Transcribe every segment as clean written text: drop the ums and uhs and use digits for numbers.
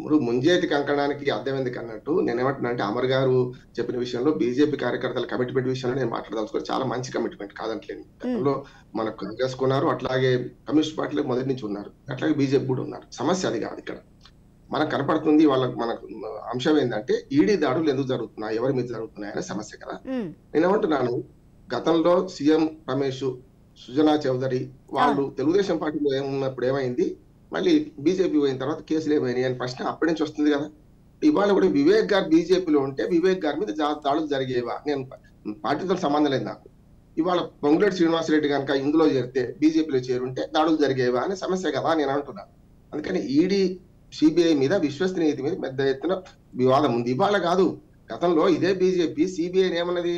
ఇప్పుడు ముంజేతి కంకణానికి అర్థం ఎందుకు అన్నట్టు నేనేమంటున్నా అంటే అమర్ గారు చెప్పిన విషయంలో బీజేపీ కార్యకర్తల కమిట్మెంట్ విషయంలో నేను మాట్లాడదలుచుకోవాలి. చాలా మంచి కమిట్మెంట్ కాదంటలేను. గతంలో మన కాంగ్రెస్ కొన్నారు, అట్లాగే కమ్యూనిస్ట్ పార్టీలు మొదటి నుంచి ఉన్నారు, అట్లాగే బీజేపీ కూడా ఉన్నారు. సమస్య అది కాదు ఇక్కడ. మనకు కనపడుతుంది మనకు అంశం ఏంటంటే ఈడీ దాడులు ఎందుకు జరుగుతున్నాయి, ఎవరి మీద జరుగుతున్నాయి అనే సమస్య కదా. నేనేమంటున్నాను, గతంలో సీఎం రమేష్, సుజనా చౌదరి వాళ్ళు తెలుగుదేశం పార్టీలో ఉన్నప్పుడు ఏమైంది, మళ్ళీ బీజేపీ పోయిన తర్వాత కేసులు ఏమైనాయి అని ప్రశ్న అప్పటి నుంచి వస్తుంది కదా. ఇవాళ కూడా వివేక్ గారు బీజేపీలో ఉంటే వివేక్ గారి మీద దాడులు జరిగేవా? నేను పార్టీతో సంబంధం లేదు నాకు. ఇవాళ పొంగులేటి శ్రీనివాసరెడ్డి కనుక ఇందులో చేరితే బీజేపీలో చేరుంటే దాడులు జరిగేవా అనే సమస్య కదా నేను అంటున్నాను. అందుకని ఈడీ సిబిఐ మీద విశ్వసనీయత మీద పెద్ద ఎత్తున వివాదం ఉంది. ఇవాళ కాదు, గతంలో ఇదే బీజేపీ సిబిఐ ఏమన్నది,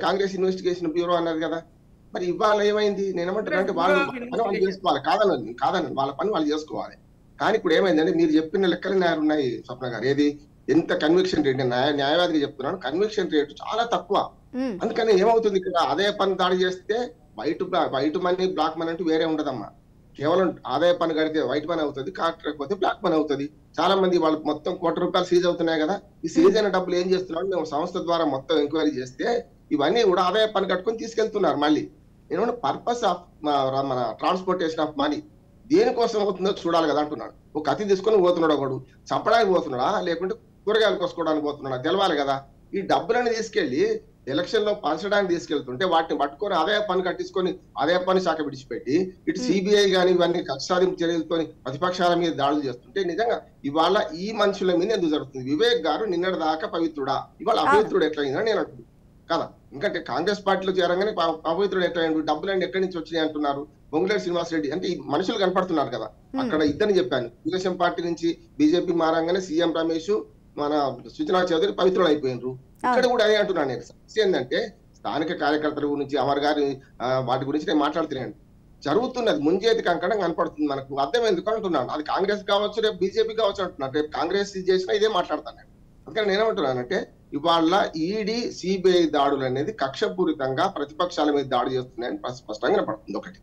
కాంగ్రెస్ ఇన్వెస్టిగేషన్ బ్యూరో అన్నది కదా. మరి ఇవాళ ఏమైంది? నేనేమంటున్నా అంటే వాళ్ళు చేసుకోవాలి, కాదని వాళ్ళ పని వాళ్ళు చేసుకోవాలి. కానీ ఇప్పుడు ఏమైందంటే మీరు చెప్పిన లెక్కలు ఉన్నాయి స్వప్న గారు. ఏది ఎంత కన్విక్షన్ రేట్, న్యాయవాదిగా చెప్తున్నాను, కన్విక్షన్ రేట్ చాలా తక్కువ. అందుకని ఏమవుతుంది, ఇక్కడ అదే పని దాడి చేస్తే వైట్ మనీ బ్లాక్ మనీ అంటూ వేరే ఉండదమ్మా. కేవలం ఆదాయ పన్ను కడితే వైట్ మనీ అవుతుంది, కాకపోతే బ్లాక్ మనీ అవుతుంది. చాలా మంది వాళ్ళు మొత్తం ₹1 సీజ్ అవుతున్నాయి కదా. ఈ సీజ్ అయిన డబ్బులు ఏం చేస్తున్నారు, మేము సంస్థ ద్వారా మొత్తం ఎంక్వైరీ చేస్తే ఇవన్నీ కూడా ఆదాయ పన్ను కట్టుకొని తీసుకెళ్తున్నారు. మళ్ళీ నేను పర్పస్ ఆఫ్ మన ట్రాన్స్పోర్టేషన్ ఆఫ్ మనీ దేనికోసం అవుతుందో చూడాలి కదా అంటున్నాడు. ఒక కత్తి తీసుకొని పోతున్నాడు, ఒకడు చంపడానికి పోతున్నాడా లేకుంటే కూరగాయలు కోసుకోవడానికి పోతున్నాడా తెలవాలి కదా. ఈ డబ్బులను తీసుకెళ్లి ఎలక్షన్ లో పంచడానికి తీసుకెళ్తుంటే వాటిని పట్టుకొని ఆదాయ పన్ను కట్టించుకొని ఆదాయ పన్ను శాఖ విడిచిపెట్టి ఇటు సిబిఐ కానీ ఇవన్నీ కక్షాదింపు చర్యలతో ప్రతిపక్షాల మీద దాడులు చేస్తుంటే నిజంగా ఇవాళ ఈ మనుషుల మీద ఎందుకు జరుగుతుంది? వివేక్ గారు నిన్నటి దాకా పవిత్రుడా, ఇవాళ అపవిత్రుడు ఎట్లయిందని నేను అంటున్నాను కదా. ఎందుకంటే కాంగ్రెస్ పార్టీలో చేరంగానే అపవిత్రుడు ఎట్లయిండు, డబ్బులన్నీ ఎక్కడి నుంచి వచ్చినాయి అంటున్నారు. పొంగులేటి శ్రీనివాసరెడ్డి అంటే ఈ మనుషులు కనపడుతున్నారు కదా. అక్కడ ఇద్దరిని చెప్పాను, తెలుగుదేశం పార్టీ నుంచి బీజేపీ మారంగానే సీఎం రమేష్, మన సుజనా చౌదరి పవిత్రులు అయిపోయినరు. ఇక్కడ కూడా అదే అంటున్నాను నేను. సమస్య ఏంటంటే స్థానిక కార్యకర్తల గురించి అమర్ గారి వాటి గురించి నేను మాట్లాడుతున్నాను. జరుగుతున్నది ముంజేతి కంకణం కనపడుతుంది మనకు. అర్థం ఎందుకు అంటున్నాను, అది కాంగ్రెస్ కావచ్చు, రేపు బీజేపీ కావచ్చు అంటున్నాను. రేపు కాంగ్రెస్ చేసినా ఇదే మాట్లాడతాను నేను. అందుకని నేనేమంటున్నానంటే ఇవాళ ఈడీ సిబిఐ దాడులు అనేది కక్షపూరితంగా ప్రతిపక్షాల మీద దాడి చేస్తున్నాయని స్పష్టంగా కనపడుతుంది ఒకటి.